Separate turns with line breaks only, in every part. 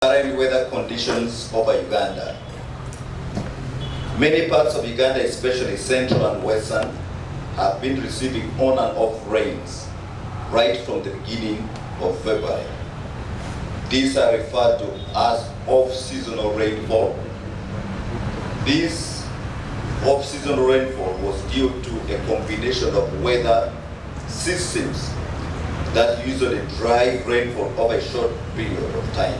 Current weather conditions over Uganda. Many parts of Uganda, especially central and western, have been receiving on and off rains right from the beginning of February. These are referred to as off-seasonal rainfall. This off-seasonal rainfall was due to a combination of weather systems that usually drive rainfall over a short period of time.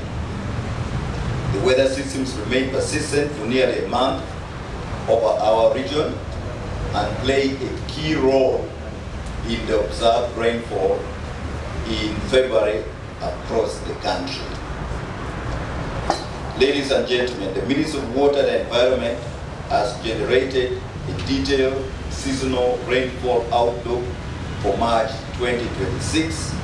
The weather systems remain persistent for nearly a month over our region and play a key role in the observed rainfall in February across the country. Ladies and gentlemen, the Ministry of Water and Environment has generated a detailed seasonal rainfall outlook for March 2026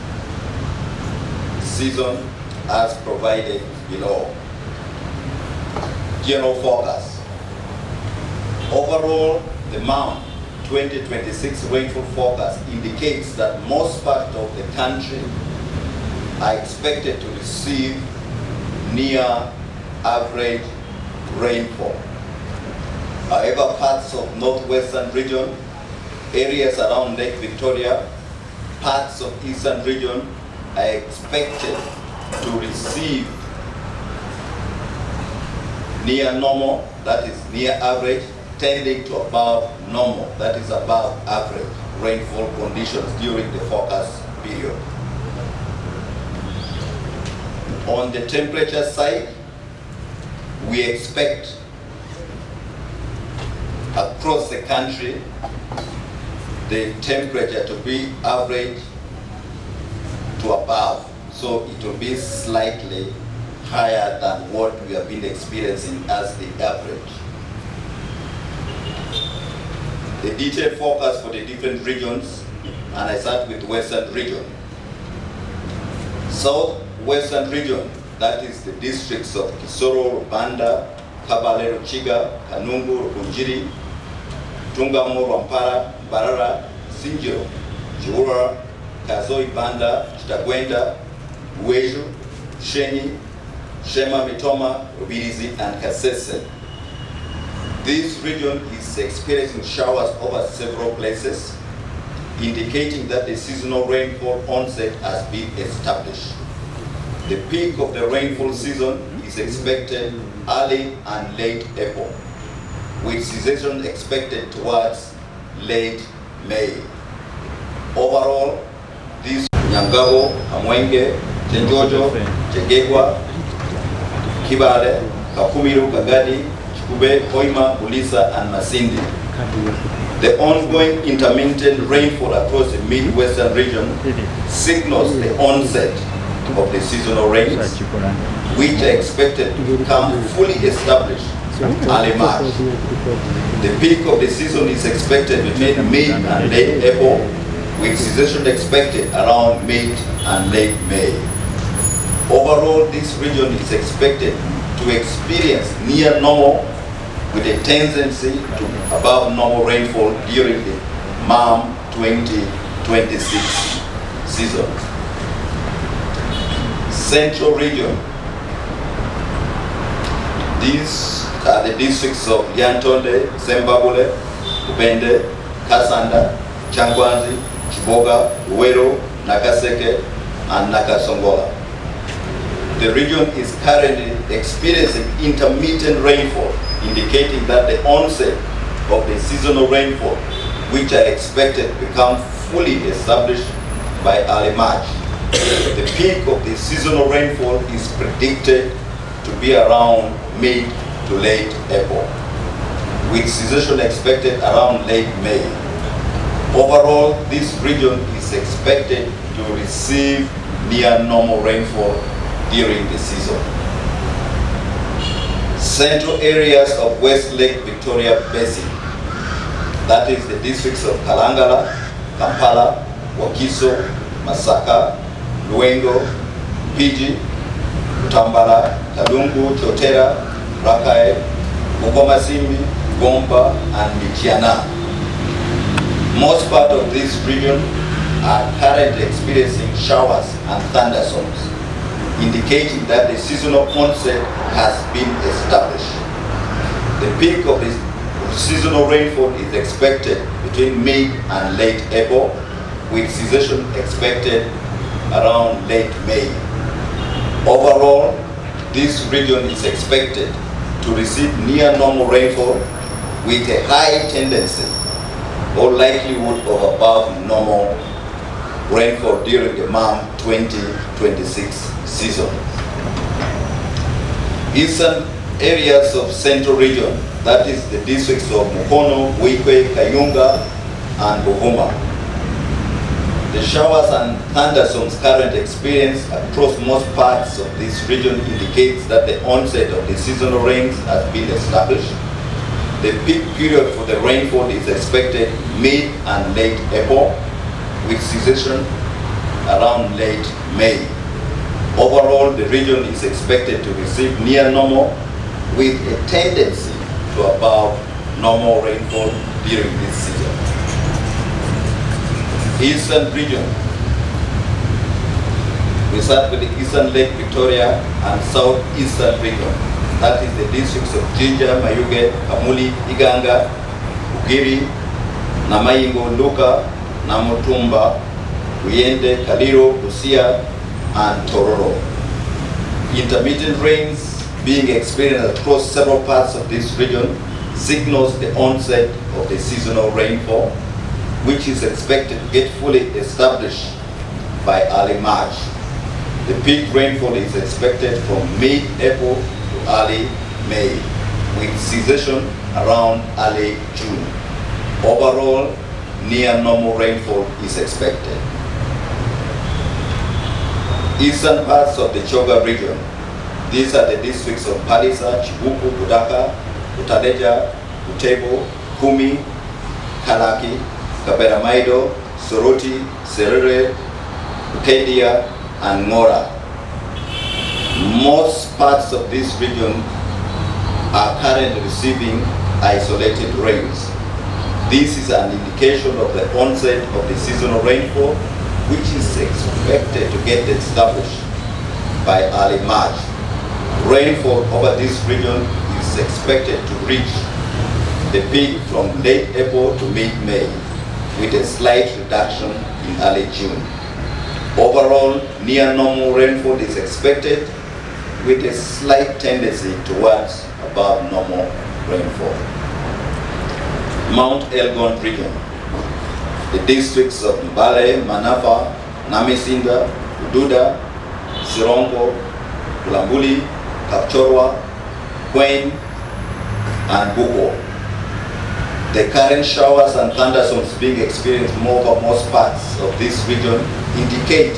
season as provided below. General forecast. Overall, the March 2026 rainfall forecast indicates that most parts of the country are expected to receive near average rainfall. However, parts of northwestern region, areas around Lake Victoria, parts of eastern region are expected to receive near normal, that is near average, tending to above normal, that is above average rainfall conditions during the forecast period. On the temperature side, we expect across the country the temperature to be average to above, so it will be slightly higher than what we have been experiencing as the average. The detailed forecast for the different regions, and I start with western region. Southwestern region, that is the districts of Kisoro, Rubanda, Kabale, Ruchiga, Kanungu, Rukunjiri, Tungamo, Rwampara, Barara, Sinjiro, Chiwura, Kazoi, Banda, Chitagwenda, Uweju, Shenyi, Shema, Mitoma, Rubirizi, and Kasese. This region is experiencing showers over several places, indicating that the seasonal rainfall onset has been established. The peak of the rainfall season is expected early and late April, with cessation expected towards late May. Overall, these Nyangabo, Amwenge, Chenjojo, Chegegwa, Kibale, Kakumiru, Kagadi, Chikube, Koima, Bulisa, and Masindi. The ongoing intermittent rainfall across the Midwestern region signals the onset of the seasonal rains, which are expected to become fully established early March. The peak of the season is expected between mid and late April, with cessation expected around mid and late May. Overall, this region is expected to experience near normal with a tendency to above normal rainfall during the March 2026 season. Central region. These are the districts of Yantonde, Zembabule, Ubende, Kasanda, Changwanzi, Chiboga, Uwero, Nakaseke, and Nakasongola. The region is currently experiencing intermittent rainfall, indicating that the onset of the seasonal rainfall, which are expected to become fully established by early March. The peak of the seasonal rainfall is predicted to be around mid to late April, with cessation expected around late May. Overall, this region is expected to receive near normal rainfall during the season. Central areas of West Lake Victoria Basin, that is the districts of Kalangala, Kampala, Wakiso, Masaka, Luengo, Piji, Tambala, Kalungu, Chotera, Rakai, Mukomasimbi, Gomba, and Michiana. Most part of this region are currently experiencing showers and thunderstorms. indicating that the seasonal onset has been established. The peak of the seasonal rainfall is expected between mid and late April, with cessation expected around late May. Overall, this region is expected to receive near normal rainfall with a high tendency or likelihood of above normal rainfall during the MAM 2026 season. Eastern areas of Central Region, that is the districts of Mukono, Wikwe, Kayunga, and Buvuma. The showers and thunderstorms currently experienced across most parts of this region indicates that the onset of the seasonal rains has been established. The peak period for the rainfall is expected mid and late April, with cessation around late May. Overall, the region is expected to receive near normal with a tendency to above normal rainfall during this season. Eastern region. We start with the Eastern Lake Victoria and Southeastern region. That is the districts of Jinja, Mayuge, Kamuli, Iganga, Ugiri, Namayingo, Luka, Namutumba, Uyende, Kaliro, Busia, and Tororo. Intermittent rains being experienced across several parts of this region signals the onset of the seasonal rainfall, which is expected to get fully established by early March. The peak rainfall is expected from mid-April to early May, with cessation around early June. Overall, near normal rainfall is expected. Eastern parts of the Choga region. These are the districts of Palisa, Chibuku, Budaka, Utaleja, Utebo, Kumi, Kalaki, Kaberamaido, Soroti, Serere, Ukedia, and Ngora. Most parts of this region are currently receiving isolated rains. This is an indication of the onset of the seasonal rainfall, which is expected to get established by early March. Rainfall over this region is expected to reach the peak from late April to mid-May, with a slight reduction in early June. Overall, near normal rainfall is expected with a slight tendency towards above normal rainfall. Mount Elgon region. The districts of Mbale, Manafa, Namisinda, Ududa, Sirongo, Ulambuli, Kapchorwa, Kwen, and Buko. The current showers and thunderstorms being experienced over most parts of this region indicate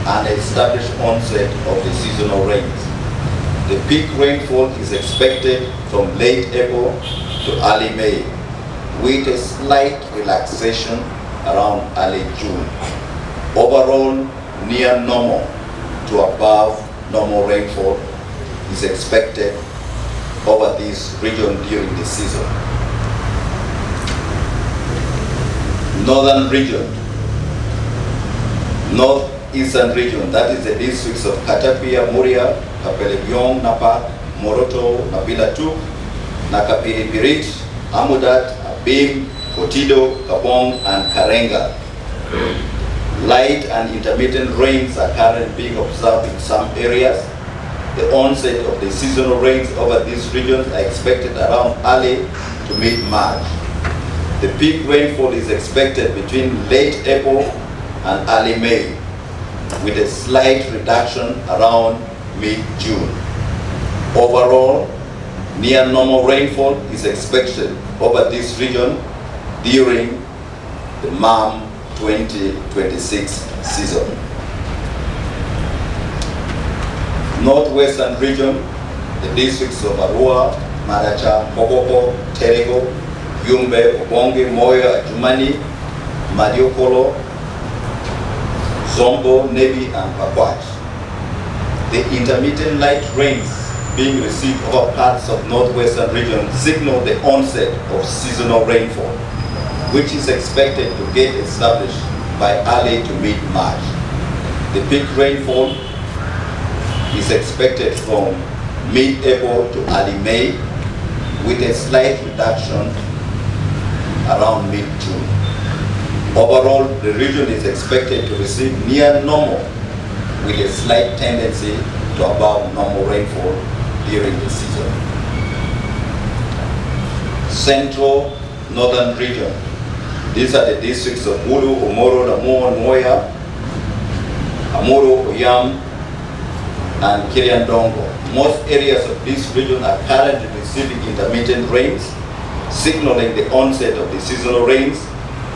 an established onset of the seasonal rains. The peak rainfall is expected from late April to early May, with a slight relaxation around early June. Overall, near normal to above normal rainfall is expected over this region during the season. Northern region, northeastern region, that is the districts of Katapia, Muria, Kapelegiong, Napak, Moroto, Nabilatu, Nakapiripirit, Amudat, Abim, Kotido, Kabong, and Karenga. Light and intermittent rains are currently being observed in some areas. The onset of the seasonal rains over these regions are expected around early to mid-March. The peak rainfall is expected between late April and early May, with a slight reduction around mid-June. Overall, near normal rainfall is expected over this region during the MAM 2026 season. Northwestern region, the districts of Arua, Maracha, Pokoko, Terego, Yumbe, Obonge, Moyo, Ajumani, Madiokolo, Zombo, Nebi, and Pakwach. The intermittent light rains being received over parts of northwestern region signal the onset of seasonal rainfall, which is expected to get established by early to mid-March. The peak rainfall is expected from mid-April to early May, with a slight reduction around mid-June. Overall, the region is expected to receive near normal, with a slight tendency to above normal rainfall during the season. Central Northern Region. These are the districts of Mulu, Omoro, Lamu, Moya, Amuru, Oyam, and Kiriandongo. Most areas of this region are currently receiving intermittent rains, signaling the onset of the seasonal rains,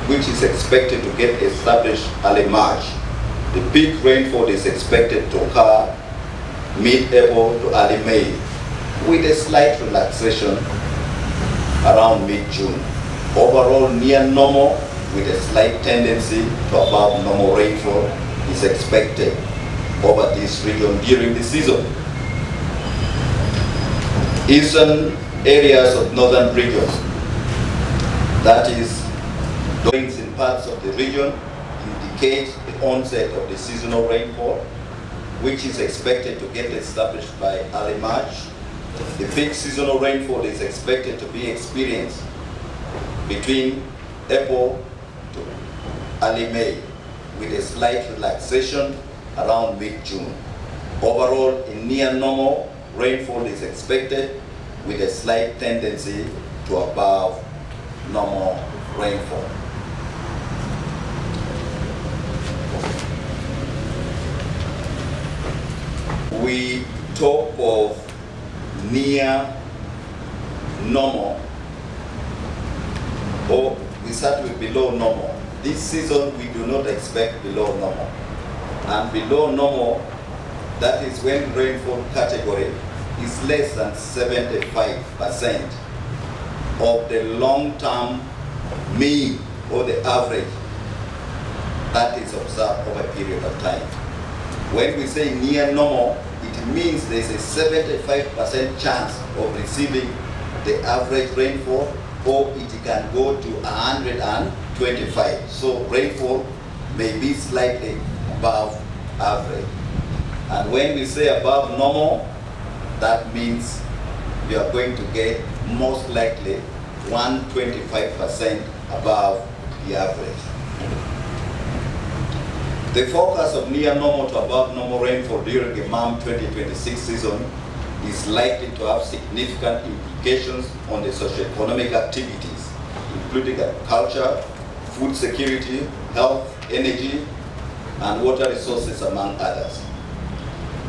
which is expected to get established early March. The peak rainfall is expected to occur mid-April to early May, with a slight relaxation around mid-June. Overall, near normal, with a slight tendency to above normal rainfall is expected over this region during the season. Eastern areas of northern region, that is, rains in parts of the region, indicate the onset of the seasonal rainfall, which is expected to get established by early March. The peak seasonal rainfall is expected to be experienced between April to early May, with a slight relaxation around mid-June. Overall, in near normal, rainfall is expected with a slight tendency to above normal rainfall. We talk of near normal, or we start with below normal. This season we do not expect below normal. And below normal, that is when rainfall category is less than 75% of the long-term mean or the average that is observed over a period of time. When we say near normal, it means there's a 75% chance of receiving the average rainfall, or it can go to 125. So rainfall may be slightly above average. And when we say above normal, that means you are going to get most likely 125% above the average. The forecast of near normal to above normal rainfall during the MAM 2026 season is likely to have significant implications on the socio-economic activities, including agriculture, food security, health, energy, and water resources, among others.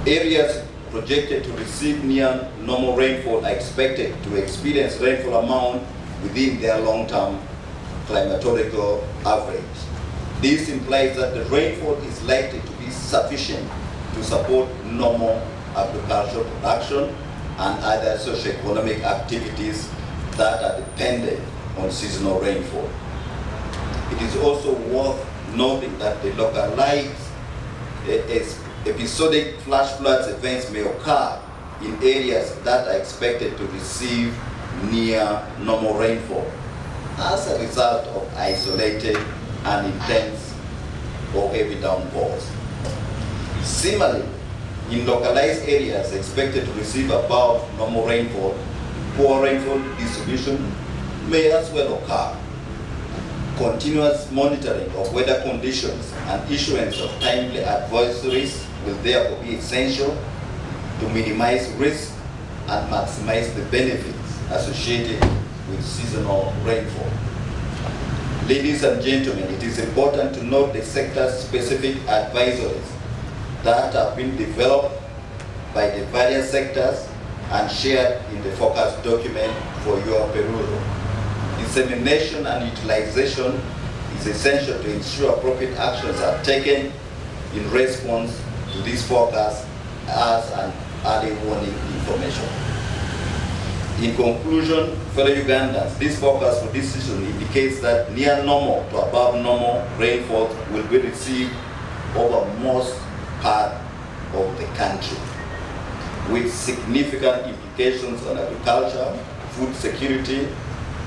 Areas projected to receive near normal rainfall are expected to experience rainfall amount within their long-term climatological average. This implies that the rainfall is likely to be sufficient to support normal agricultural production and other socio-economic activities that are dependent on seasonal rainfall. It is also worth noting that the localized episodic flash floods events may occur in areas that are expected to receive near normal rainfall as a result of isolated and intense or heavy downpours. Similarly, in localized areas expected to receive above normal rainfall, poor rainfall distribution may as well occur. Continuous monitoring of weather conditions and issuance of timely advisories will therefore be essential to minimize risk and maximize the benefits associated with seasonal rainfall. Ladies and gentlemen, it is important to note the sector-specific advisories that have been developed by the various sectors and shared in the forecast document for your perusal. Dissemination and utilization is essential to ensure appropriate actions are taken in response to this forecast as an early warning information. In conclusion, fellow Ugandans, this forecast for this season indicates that near normal to above normal rainfall will be received over most part of the country, with significant implications on agriculture, food security,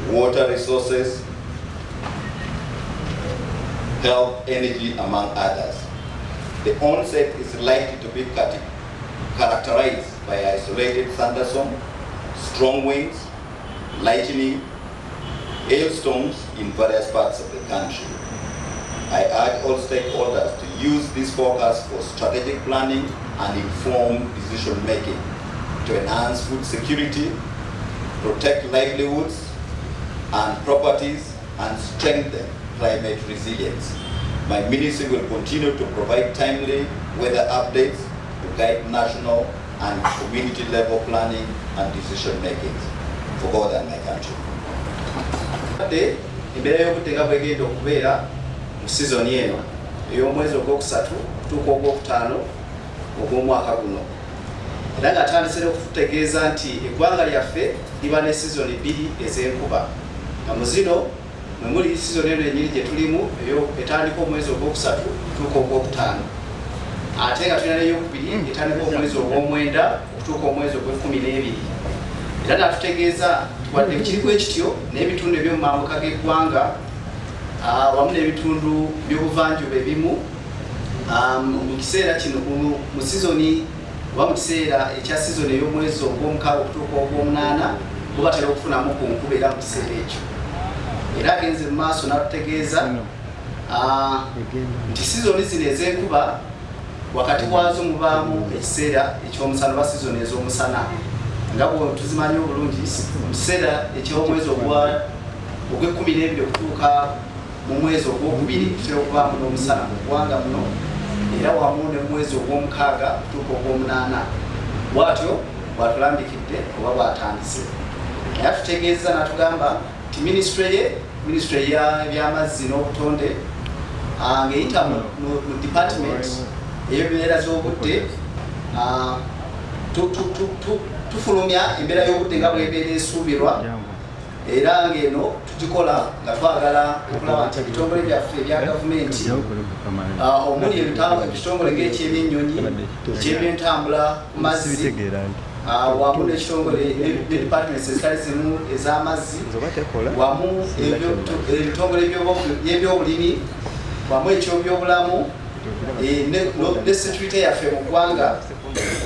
water resources, health, energy, among others. The onset is likely to be characterized by isolated thunderstorms, strong winds, lightning, hailstorms in various parts of the country. I urge all stakeholders to use this forecast for strategic planning and informed decision making to enhance food security, protect livelihoods and properties, and strengthen climate resilience. My ministry will continue to provide timely weather updates to guide national and community level planning and decision making for God and my country.
Embeera y'obudde bwegenda okubeera mu sizoni eno ey'omwezi ogwokusatu kutuuka ogwokutaano ogw'omwaka guno, era ng'atandise okututegeeza nti eggwanga lyaffe liba ne sizoni bbiri ez'enkuba, nga mu zino mwe muli sizoni eno ennyini gye tulimu etandika omwezi ogwokusatu kutuuka ogwokutaano, ate nga tulina n'eyokubiri etandika omwezi ogw'omwenda okutuuka omwezi ogw'ekumi-n'ebiri. Era n'atutegeeza wadde kiriko ekityo n'ebitundu eby'omu mambuka g'eggwanga wamu n'ebitundu by'obuvanjuba ebimu mu kiseera kino mu sizoni oba mu kiseera ekya sizoni ey'omwezi ogw'omukaaga okutuuka ogw'omunaana bo batera okufunamu ku nkuba era mu kiseera ekyo. Era agenze mu maaso n'atutegeeza nti sizoni zino ez'enkuba wakati wazo mubaamu ekiseera eky'omusana oba sizoni ez'omusana, nga bwe tuzimanyi obulungi mu kiseera eky'omwezi ogw'ekumi-n'ebiri okutuuka mu mwezi ogwokubiri tutera okubaamu n'omusana mu ggwanga muno, era wamu ne mwezi ogw'omukaaga okutuuka ogw'omunaana. Bw'atyo bw'atulambikidde oba bw'atandise. Naye atutegeeza n'atugamba nti minisitule y'ebyamazzi n'obutonde ng'eyita mu department ey'embeera z'obudde tufulumya embeera y'obudde nga bw'ebeera esuubirwa, era ng'eno tugikola nga twagala okulaba nti ebitongole byaffe ebya gavumenti omuli ebitongole ng'ekyebyennyonyi, ekyebyentambula ku mazzi wamu n'ekitongole ne departments ezitali zimu ez'amazzi, wamu ebitongole by'ebyobulimi, wamu ekyobyobulamu ne security yaffe mu ggwanga,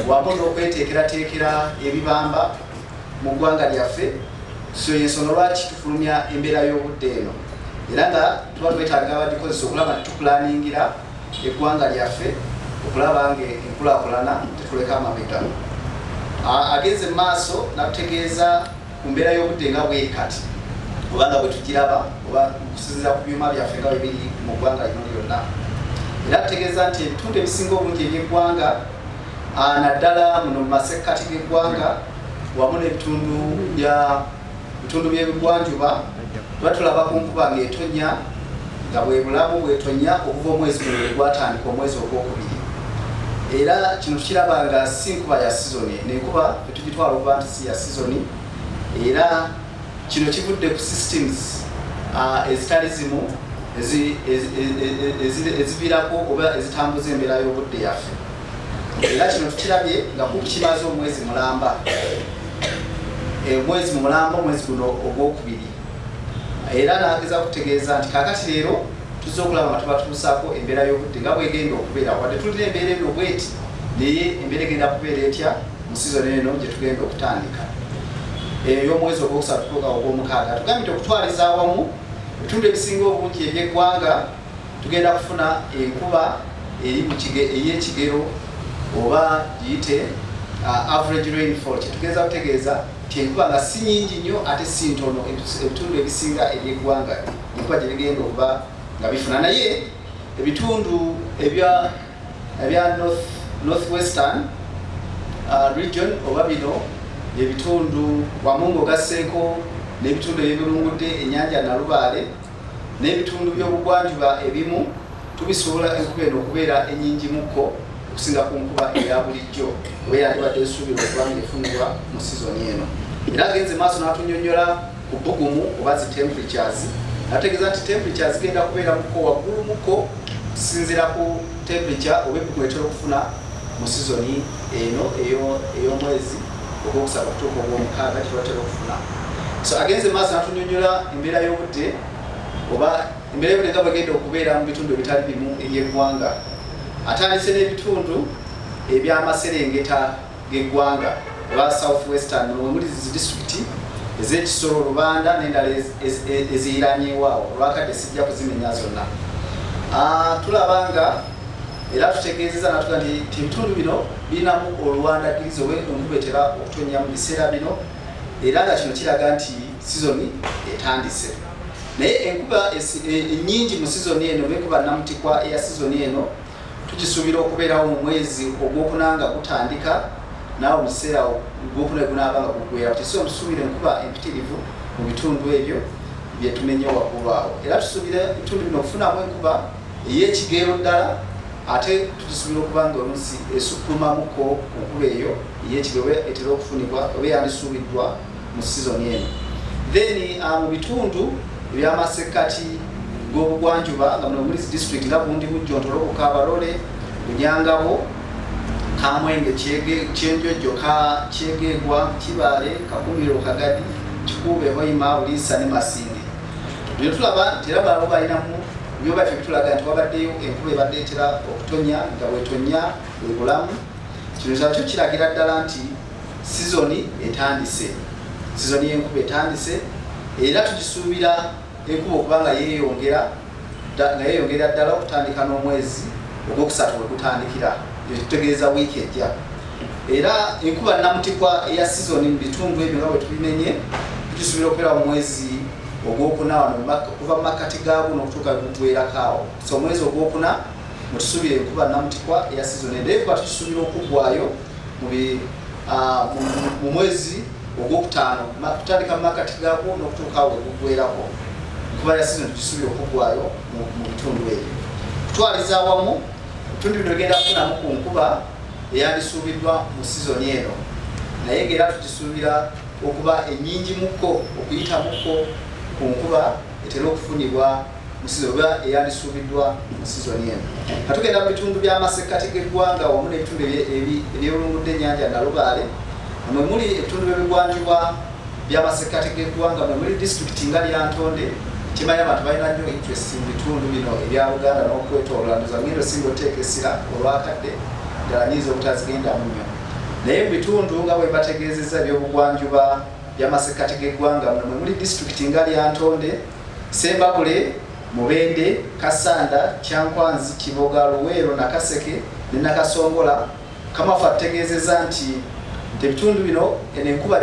wamu n'okweteekerateekera ebibamba mu ggwanga lyaffe. So y'ensonga lwaki tufulumya embeera y'obudde eno, era nga tuba twetaaga abagikozesa okulaba nti tupulaningira eggwanga lyaffe okulaba ng'enkulaakulana tetuleka amabega. Agenze mu maaso n'atutegeeza ku mbeera y'obudde nga bwe kati oba nga bwe tugiraba oba okusinziira ku byuma byaffe nga bwe biri mu ggwanga lino lyonna. Era tutegeeza nti ebitundu ebisinga obungi eby'eggwanga naddala muno mu masekkati g'eggwanga wamu n'ebitundu by'ebigwanjuba tuba tulaba ku nkuba ng'etonnya, nga bwe bulamu bw'etonnya okuva omwezi guno bwe gwatandika omwezi ogwokubiri. Era kino tukiraba nga si nkuba ya sizoni, n'enkuba tetugitwala okuba nti si ya sizoni, era kino kivudde ku systems ezitali zimu eziviirako oba ezitambuza embeera y'obudde yaffe. Era kino tukirabye nga kukimaze omwezi mulamba, omwezi guno ogwokubiri. Era n'ageza kutegeeza nti kaakati leero tuzze okulaba nga tuba tutuusaako embeera y'obudde nga bwegenda okubeera, wadde tulina embeera eno bweti, naye embeera egenda kubeera etya mu sizoni eno gye tugenda okutandika ey'omwezi ogwokusatu kutuuka ogw'omukaaga. Tugambye nti okutwaliza awamu ebitundu ebisinga obungi eby'eggwanga tugenda kufuna enkuba ey'ekigero oba giyite average rainfall, kyetugeeza kutegeeza nti enkuba nga si nyingi nnyo ate si ntono ebitundu ebisinga eby'eggwanga enkuba gye bigenda okuba nga bifuna. Naye ebitundu ebya northwestern region oba bino ebitundu wamu ng'ogasseeko n'ebitundu ebyebulungudde ennyanja Nalubaale n'ebitundu by'obugwanjuba ebimu tubisobola enkuba eno okubeera ennyingimukko okusinga ku nkuba eya bulijjo oba yandibadde esuubirwa okuba ng'efunibwa mu sizoni eno. Era agenze maaso n'atunnyonnyola ku bbugumu oba zi temperatures, n'ategeeza nti temperatures zigenda kubeera mukko waggulu mukko okusinziira ku temperature oba ebbugumu etera okufuna mu sizoni eno ey'omwezi ogwokusatu okutuuka ogw'omukaaga kyebatera okufuna. So agenze maaso n'atunnyonnyola embeera y'obudde oba embeera y'obudde nga bwegenda okubeera mu bitundu ebitali bimu eby'eggwanga. Atandise n'ebitundu ebyamaserengeta g'eggwanga oba South Western muri zi district ez'Ekisoro, Rubanda n'endala eziyiranyewaawo olwakadde sijja kuzimenya zonna. Tulabanga era tutegeezeza natuga nti ebitundu bino birinamu oluwandagirizi oba enkuba etera okutonnya mu biseera bino, era nga kino kiraga nti sizoni etandise. Naye enkuba ennyingi mu sizoni eno oba enkuba namutikwa eya sizoni eno tugisuubira okubeerawo mu mwezi ogwokuna nga gutandika naawe mu kiseera ogwokuna gunaaba nga gugwera. Tusobola tusuubira enkuba empitirivu mu bitundu ebyo bye tumenye waggulu awo, era tusuubira ebitundu bino okufunamu enkuba ey'ekigero ddala, ate tugisuubira okuba nga oluusi esukulumamuko enkuba eyo ey'ekigero etera okufunibwa oba yandisuubiddwa mu sizoni eno. Then mu bitundu ebyamasekkati g'obugwanjuba nga muno muri district nga Bundi, Bujjontolo, Bukabalole, Bunyangabo, Kamwenge, Kyenjojo, Kyegegwa, Kibale, Kakumiro, Kagadi, Kikube, Hoima, Bulisa ne Masinde. Tulaba tera balabo balinamu byo baffe bitulaga nti wabaddeyo enkuba ebadde etera okutonya nga bwetonya bwebulamu. Kino kyakyo kiragira ddala nti sizoni etandise, sizoni y'enkuba etandise, era tugisuubira enkuba okuba nga yeeyongera ddala okutandika n'omwezi ogwokusatu bwe gutandikira, tutegeeza wiiki ejja. Era enkuba namutikwa eya sizoni mu bitundu ebyo nga bwe tubimenye tugisuubira okubeera mu mwezi ogwokuna wano okuva mu makkati gaagwo n'okutuuka gugwerako awo. So omwezi ogwokuna mutusuubire enkuba namutikwa eya sizoni. Era enkuba tugisuubira okuggwaayo mu mwezi ogwokutaano tutandika mu makkati gaagwo n'okutuuka awo gugwerako. Enkuba ya sizoni tugisuubira okuggwaayo mu bitundu ebyo. Kutwaliza awamu ebitundu bino bigenda kufunamu ku nkuba eyandisuubiddwa mu sizoni eno, naye ng'era tugisuubira okuba ennyingimuko, okuyitamuko ku nkuba etera okufunibwa mu sizoni oba eyandisuubiddwa mu sizoni eno. Nga tugenda mu bitundu by'amasekkati g'eggwanga wamu n'ebitundu ebyolungudde ennyanja Nalubaale, mwe muli ebitundu by'ebigwanjuba by'amasekkati g'eggwanga, mwe muli disitulikiti nga Lyantonde. Kimanyi abantu balina nnyo interest mu bitundu bino ebya Buganda n'okwetooloola, ndoza ngendo singa oteeka essira olwakadde ddala nyiza obutazigendamu nnyo. Naye mu bitundu nga bwe bategeezezza ebyobugwanjuba by'amasekkati g'eggwanga, mwe muli disitulikiti nga Lyantonde, Ssembabule, Mubende, Kasanda, Kyankwanzi, Kiboga, Luweero, Nakaseke ne Nakasongola. Kamafu ategeezezza nti ebitundu bino enkuba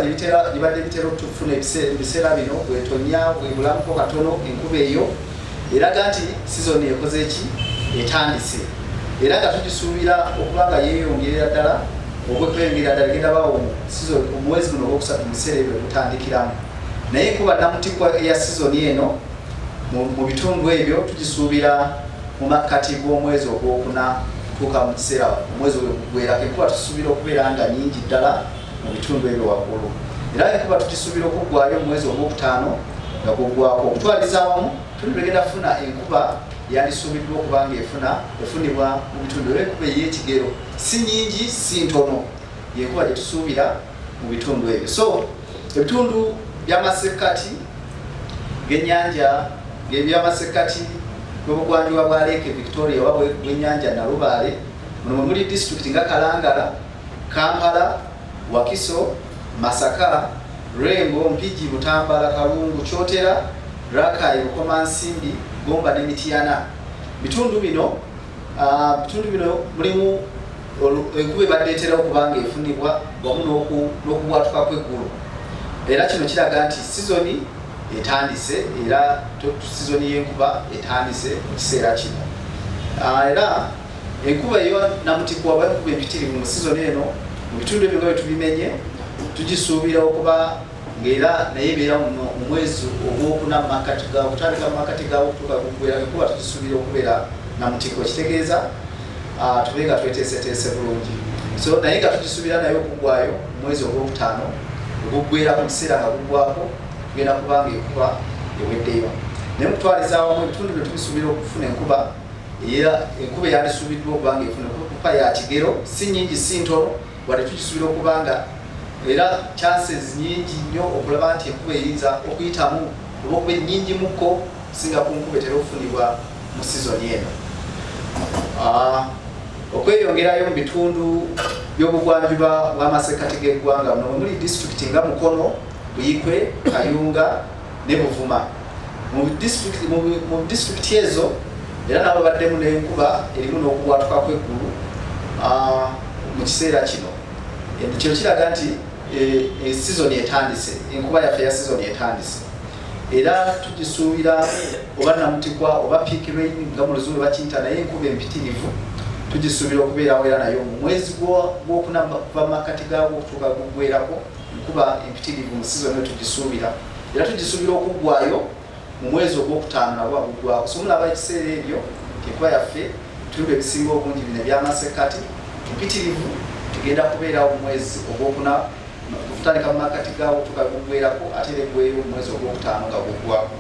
gibadde bitera okufuna ebiseera bino bwetonya bwebulamuko katono enkuba eyo eraga nti sizoni ekoze eki etandise, era nga tugisuubira okuba nga yeeyongerera ddala okweyongerera ddala egenda bawo omwezi guno ogwokusatu mu biseera ebyo gutandikiramu. Naye enkuba namutikwa eya sizoni eno mu bitundu ebyo tugisuubira mu makkati g'omwezi ogwokuna kutuuka mu kiseera omwezi ogwegwerako. Enkuba tusuubira okubeera nga nnyingi ddala mu bitundu ebyo waggulu, era enkuba tugisuubira okuggwaayo mu mwezi ogwokutaano nga guggwako. Okutwaliza awamu tugenda kufuna enkuba yandisuubiddwa okuba nga efunibwa mu bitundu era enkuba ey'ekigero, si nnyingi si ntono, yenkuba gye tusuubira mu bitundu ebyo. So ebitundu by'amasekkati g'ennyanja by'amasekkati bw'obugwanjuba bwa Lake Victoria oba bw'ennyanja Nalubaale, muno muli disitulikiti nga Kalangala, Kampala, Wakiso, Masaka, Rengo, Mpigi, Butambala, Kalungu, Kyotera, Rakai, Bukomansimbi, Gomba ne Mityana. Bitundu bino mulimu enkuba ebadde etera okuba nga efunibwa wamu n'okubwatuka kw'eggulu, era kino kiraga nti sizoni etandise, era sizoni y'enkuba etandise mu kiseera kino. Era enkuba eyo namutikwa oba enkuba empitirivu mu sizoni eno mu bitundu ebyo nga bwe tubimenye tugisuubira okuba ng'era naye ebeera mu mwezi ogwokuna kutandika mu makkati gaawo okutuuka gugwera. Enkuba tugisuubira okubeera namutikwa, kitegeeza tube nga tweteeseteese bulungi. So naye nga tugisuubira naye okuggwaayo mu mwezi ogwokutaano ogugwera ku kiseera nga guggwako tugenda kuba nga enkuba eweddeyo. Naye mukutwaliza awamu ebitundu bye tubisuubira okufuna enkuba eyandisuubiddwa okuba nga efuna enkuba ya kigero, si nnyingi si ntono, wadde tugisuubira okuba nga era chances nyingi nnyo okulaba nti enkuba eyinza okuyitamu oba okuba ennyingimuko singa ku nkuba etera okufunibwa mu sizoni eno. okweyongerayo mu bitundu by'obugwanjuba bw'amasekkati g'eggwanga muno muli disitulikiti nga Mukono, Buyikwe, Kayunga ne Buvuma. Mu disitulikiti ezo era nabo baddemu n'enkuba erimu n'okubwatuka kw'eggulu mu kiseera kino. Kino kiraga nti sizoni etandise, enkuba yaffe ya sizoni etandise. Era tugisuubira oba namutikwa oba peak rain nga mu Luzungu bakiyita, naye enkuba empitirivu tugisuubira okubeerawo era nayo mu mwezi gw'okuna kuva mu makkati gaagwo okutuuka guggweerako. Enkuba empitirivu mu sizoni eyo tugisuubira, era tugisuubira okuggwayo mu mwezi ogwokutaano nabwo aguggwako. So mulaba ekiseera ebyo enkuba yaffe ebitundu ebisinga obungi bino ebyamasekkati empitirivu tugenda kubeerawo mu mwezi ogwokuna kutandika mu makkati gaagwo okutuuka guggweerako, ate era eggweeyo mu mwezi ogwokutaano nga guggwako.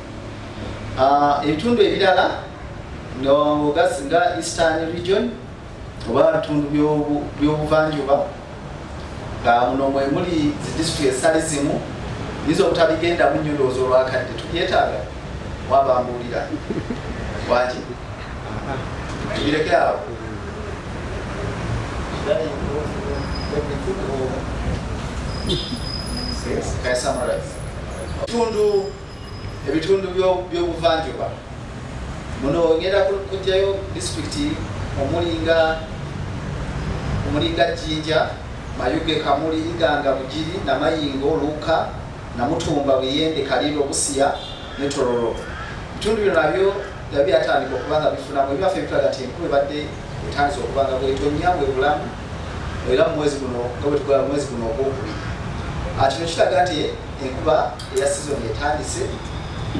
Ebitundu ebirala nga Eastern region oba ebitundu by'obuvanjuba nga muno mwe muli zi disitulikiti ezitali zimu nizo obutabigenda mu nnyo ndowooza olwakadde tubyetaaga wabambuulira wangi tubireke awo. Ebitundu by'obuvanjuba muno ngenda kujjayo disitulikiti omulinga Jinja, Mayuge, Kamuli, Iganga, Bugiri, Namayingo, Luka, Namutumba, Buyende, Kaliro, Busia ne Tororo. Ebitundu bino nabyo byatandika okubanga bifunamu ebyaffe ebitulaga nti enkuba ebadde etandise okubanga bwetonya bwebulamu era mu mwezi guno nga bwe tukola mwezi guno ogwokubiri. Kino kiraga nti enkuba eya sizoni etandise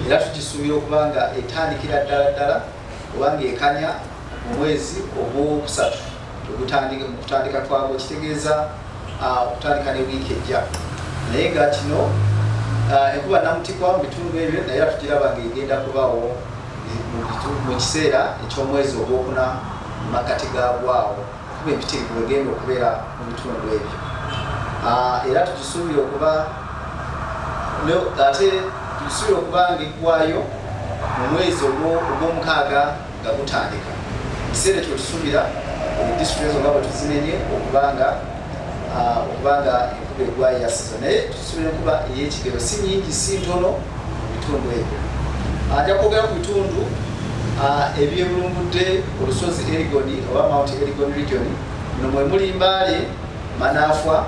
era tugisuubira okuba nga etandikira ddala oba ng'ekanya mu mwezi ogwokusatu mu kutandika kwagwo, kitegeeza okutandika ne wiiki ejja. Naye nga kino enkuba namutikwa mu bitundu ebyo naye tugiraba ng'egenda kubaawo mu kiseera eky'omwezi ogwokuna mu makkati gaagwawo. Enkuba empitirivu egenda okubeera mu bitundu ebyo. Era tugisuubira okuba ng'eggwaayo mu mwezi ogw'omukaaga nga gutandika. Ekiseera ekyo tusuubira disitulikiti ezo nga bwe tuzimenye okubanga enkuba eggwaayo ya sizoni, naye tusuubira enkuba ey'ekigero si nnyingi si ntono mu bitundu ebyo. Ajja kwogera ku bitundu ebyebulungudde olusozi Elgon oba Mount Elgon region. Muno mwe muli Mbale, Manafwa,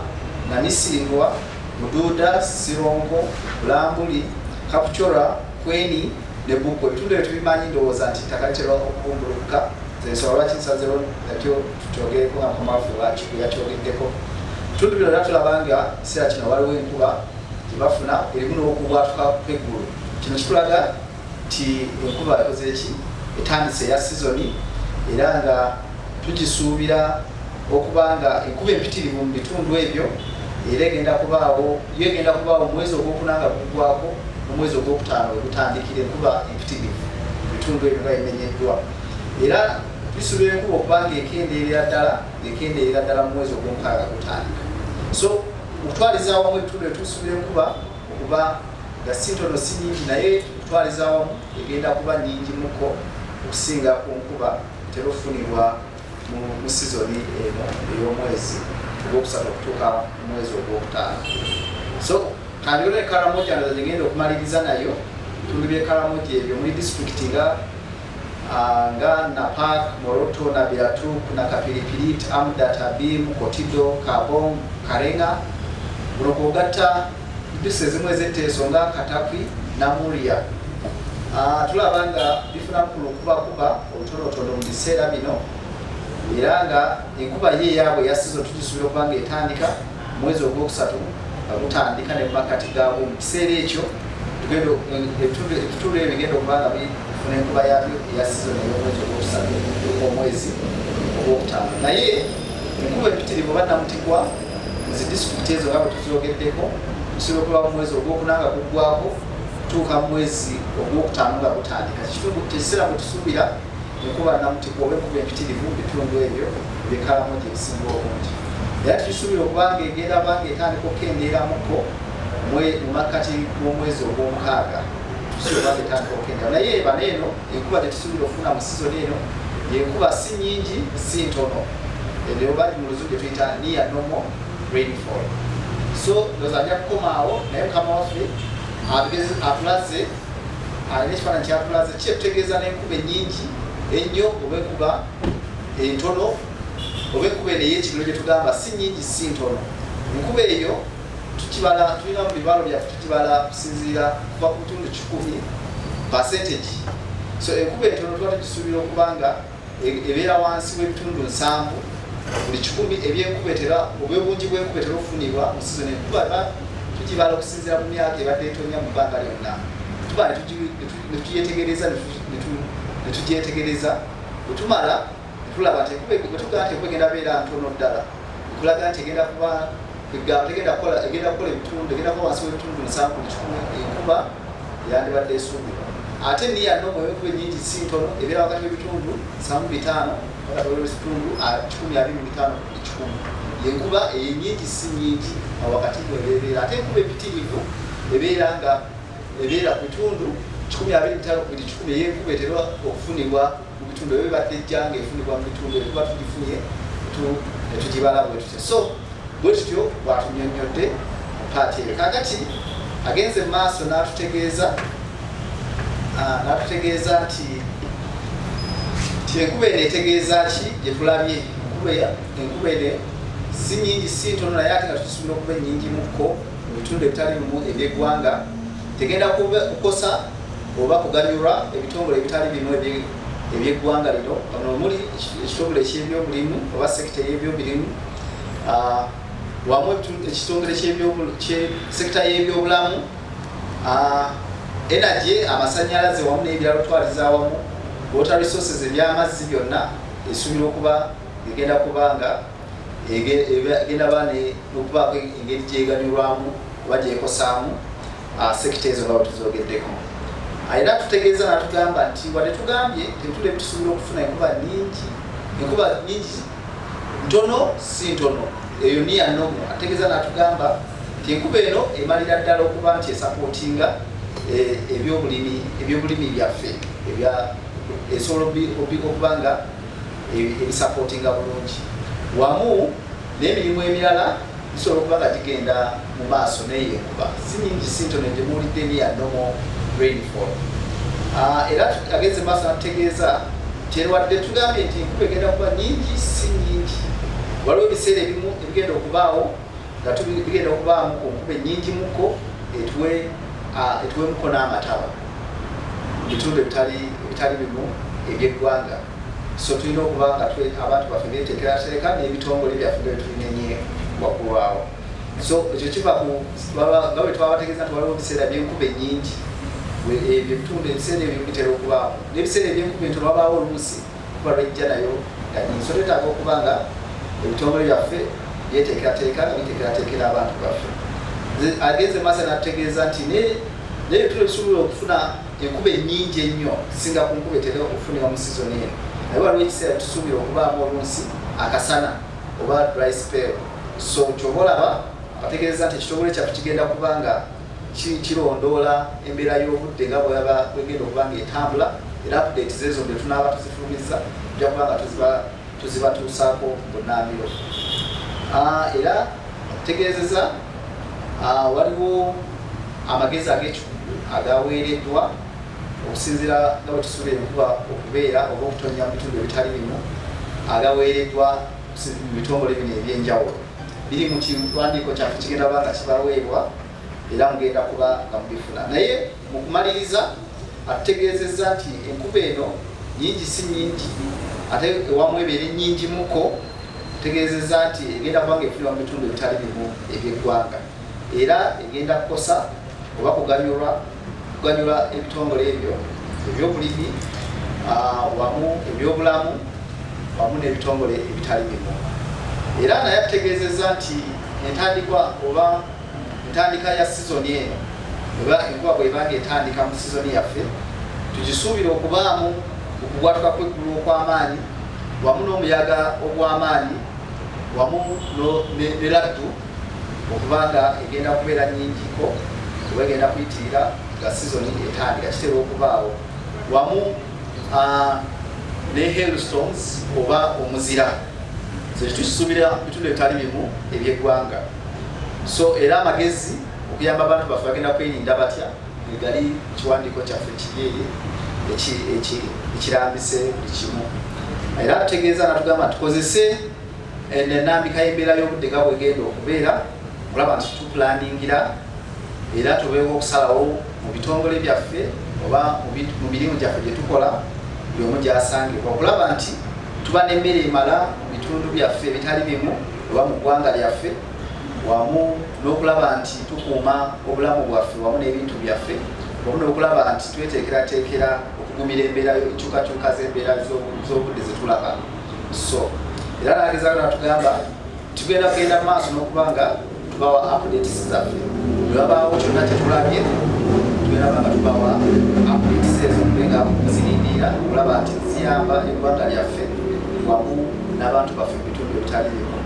Namisingwa, Mududa, Sirongo, Bulambuli, Kapuchora, Kweni ne Bukwe. Ebitundu ebyo tubimanyi ndowooza nti ttaka litera okubumbulukuka. Ensonga lwaki nsaziro natyo tutyogereko nga Mukama waffe yakyogeddeko. Ebitundu bino era tulaba nga ekiseera kino waliwo enkuba gye bafuna erimu n'okubwatuka kw'eggulu. Kino kitulaga nti enkuba ekoze eki etandise eya sizoni era nga tugisuubira okuba nga enkuba empitirivu mu bitundu ebyo era egenda kubaawo omwezi ogwokuna nga guggwako omwezi ogwokutaano wegutandikira enkuba empitirivu mu bitundu ebyo nga emenyeddwa. Era tusuubira enkuba okuba nga ekendeerera ddala mu mwezi ogwomukaaga gutandika. So okutwaliza awamu ebitundu ebitusuubira enkuba okuba nga si ntono si nnyingi, naye okutwaliza awamu egenda kuba nnyingi muko okusinga ku nkuba etera okufunibwa mu sizoni eno ey'omwezi ogwokusatu okutuuka mu mwezi ogwokutaano. So kandiolo ekalamoja ndaza gyegenda okumaliriza nayo ebitundu by'ekalamoja ebyo muli disitulikiti nga Napak, Moroto, Nabiratuk, Nakapiripirit, Amda, Tabim, Kotido, Kabong, Karenga. Buno kwogatta disitulikiti ezimu ez'Enteeso nga Katakwi, Namuria. Tulaba nga bifunamu okubakuba obutonotono mu biseera bino era nga enkuba ye eyaabwe eya sizoni tugisuubira okuba nga etandika mwezi ogwokusatu nga gutandika ne mu makkati gaabwo. Mu kiseera ekyo ebitundu ebyo bigenda okuba nga bifuna enkuba yaabyo eya sizoni ey'omwezi ogwokusatu omwezi ogwokutaano. Naye enkuba empitirivu oba namutikwa mu zi disitulikiti ezo nga bwe tuzoogeddeko tusobola okuba mu mwezi ogwokuna nga guggwako kutuuka mu mwezi ogwokutaano nga gutandika. Ekiseera bwe tusuubira enkuba namutikwa oba enkuba empitirivu mu bitundu ebyo by'ekalamoja ebisinga obungi. Era tukisuubira okuba nga egenda banga etandika okukendeeramuko mu makkati g'omwezi ogw'omukaaga tusuubira nga etandika okukendeera. Naye eba n'eno enkuba gye tusuubira okufuna mu sizoni eno y'enkuba si nnyingi si ntono. ebyo bali mu luzungu tuyita near normal rainfall. So ndozanya kukomaawo naye mukama waffe atulaze n'ekifaananyi kyatulaze kyetutegeeza n'enkuba ennyingi ennyo oba enkuba entono oba enkuba eno ey'ekiro gye tugamba si nnyingi si ntono. Enkuba eyo tukibala tulina mu bibalo byaffe tukibala kusinziira kuva ku bitundu 10%. So enkuba entono tuba tugisuubira okuba nga ebeera wansi w'ebitundu 7 buli 10 ebyenkuba etera obwebungi bw'enkuba etera okufunibwa mu sizoni. Enkuba tugibala okusinziira mu myaka ebadde etonya mu bbanga lyonna. Tuba ne tugyetegereza ne tugyetegereza bwe tumala tulaba nti enkuba tugamba nti enkuba egenda beera ntono ddala ekulaga nti egenda kuba egenda kukola ebitundu egenda kuba wansi w'ebitundu 7 buli 10 enkuba yandibadde esuubirwa. Ate niya nomo enkuba ennyingi si ntono ebeera wakati w'ebitundu 7.5 wakati w'ebitundu 25 buli 10. Yenkuba ennyingi si nnyingi wakati w'ebeera. Ate enkuba empitirivu ebeera ku bitundu 25 buli 10 ey'enkuba etera okufunibwa mu bitundu ebyo bibadde ejjanga efunibwa mu bitundu ebituba tugifunye netugibala bwe tutyo. So bwe tutyo bwatunyonnyodde paati eyo. Kakati agenze mu maaso n'atutegeeza nti enkuba eno etegeeza ki gye tulabye. Enkuba eno si nnyingi si ntono naye ate nga tusuubira okuba ennyingimukko mu bitundu ebitali bimu eby'eggwanga. Tegenda kukosa oba kuganyulwa ebitongole ebitali bimu eby'eggwanga lino. Wano muli ekitongole eky'ebyobulimu oba sekita y'ebyobulimu, wamu ekitongole sekita y'ebyobulamu, energy amasannyalaze wamu n'ebirala twaliza awamu, water resources eby'amazzi byonna esuubira okuba egenda kuba nga egenda ba n'okubaako engeri gyeganyulwamu oba gyekosaamu sekita ezo nga tuzogeddeko. Era tutegeeza natugamba nti wadde tugambye tetule tusuubira okufuna enkuba nyingi ntono si ntono eyo niya nomo. Ategeeza natugamba nti enkuba eno emalira ddala okuba nti esapootinga ebyobulimi byaffe esobola okuba nga ebisapootinga bulungi, wamu n'emirimu emirala bisobola okuba nga gigenda mu maaso naye enkuba si nnyingi si ntono gye muwulidde niya nomo rainfall. Era agenze maaso natutegeeza kyerwadde tugambye nti enkuba egenda kuba nyingi si nyingi. Waliwo ebiseera ebimu ebigenda okubaawo nga bigenda okubaamu ku nkuba ennyingi mukko etuwemuko n'amataba mu bitundu ebitali bimu eby'eggwanga. So tulina okuba nga abantu baffe beteekerateeka n'ebitongole byaffe nga tulinenye waggulwawo. So ekyo kiva nga bwe twabategeeza nti waliwo ebiseera by'enkuba ennyingi ebitundu ebiseera ebyo bitera okubaamu n'ebiseera eby'enkuba entono wabaawo oluusi kuba lwejja nayo nga nyingi. So twetaaga okuba nga ebitongole byaffe byeteekerateeka nga biteekerateekera abantu baffe. Agenze maaso natutegeeza nti naye tusuubira okufuna enkuba ennyingi ennyo singa ku nkuba etera okufunibwa mu sizoni eno. Naye waliwo ekiseera tusuubira okubaamu oluusi akasana oba dry spell. So kyoba olaba ategeeza nti ekitongole kyaffe kigenda kuba nga kirondoola embeera y'obudde nga bwegenda okuba nga etambula, era updates ezo bwe tunaaba tuzifulumiza tujja kuba nga tuzibatuusaako bunaamiro. Era tutegeezeza waliwo amagezi ag'ekikugu agaweereddwa okusinziira nga bwe tusuubira enkuba okubeera oba okutonya mu bitundu ebitali bimu agaweereddwa mu bitongole bino ebyenjawulo. Biri mu kiwandiiko kyaffe kigenda kuba nga kibaweebwa era mugenda kuba nga mubifuna. Naye mu kumaliriza atutegeezezza nti enkuba eno nyingi si nyingi ate ewamu ebeera ennyingi mukko. Tutegeezezza nti egenda kuba nga efunibwa mu bitundu ebitali bimu eby'eggwanga era egenda kukosa oba kuganyula ebitongole ebyo ebyobulimi wamu ebyobulamu wamu n'ebitongole ebitali bimu. Era naye atutegeezezza nti entandika ya sizoni eno oba enkuba bw'ebanga etandika mu sizoni yaffe tugisuubira okubaamu okugwatuka kw'eggulu okw'amaanyi wamu n'omuyaga ogw'amaanyi wamu ne laddu okuba nga egenda kubeera nnyingiko oba egenda kuyitirira nga sizoni etandika kitera okubaawo, wamu ne hailstones oba omuzira tukisuubira bitundu ebitali bimu eby'eggwanga. So era amagezi okuyamba abantu baffe bagenda kwerinda batya egali ekiwandiiko kyaffe kiri ekirambise buli kimu. Era tutegeeza natugamba tukozese enambika y'embeera y'obudde nga bwegenda okubeera okulaba nti tupulaningira era tubeeko okusalawo mu bitongole byaffe oba mu mirimu gyaffe gye tukola buli omu gy'asangibwa okulaba nti tuba n'emmere emala mu bitundu byaffe ebitali bimu oba mu ggwanga lyaffe, wamu n'okulaba nti tukuuma obulamu bwaffe wamu n'ebintu byaffe, wamu n'okulaba nti tweteekerateekera okugumira embeera enkyukakyuka z'embeera z'obudde ze tulaba. So era nagezaako natugamba tugenda mu maaso n'okuba nga tubawa updates zaffe. Bwe wabaawo kyonna kye tulabye tugenda nga tubawa updates ezo okubenga kuzirindiira okulaba nti ziyamba eggwanga lyaffe wamu n'abantu baffe mu bitundu ebitali bimu.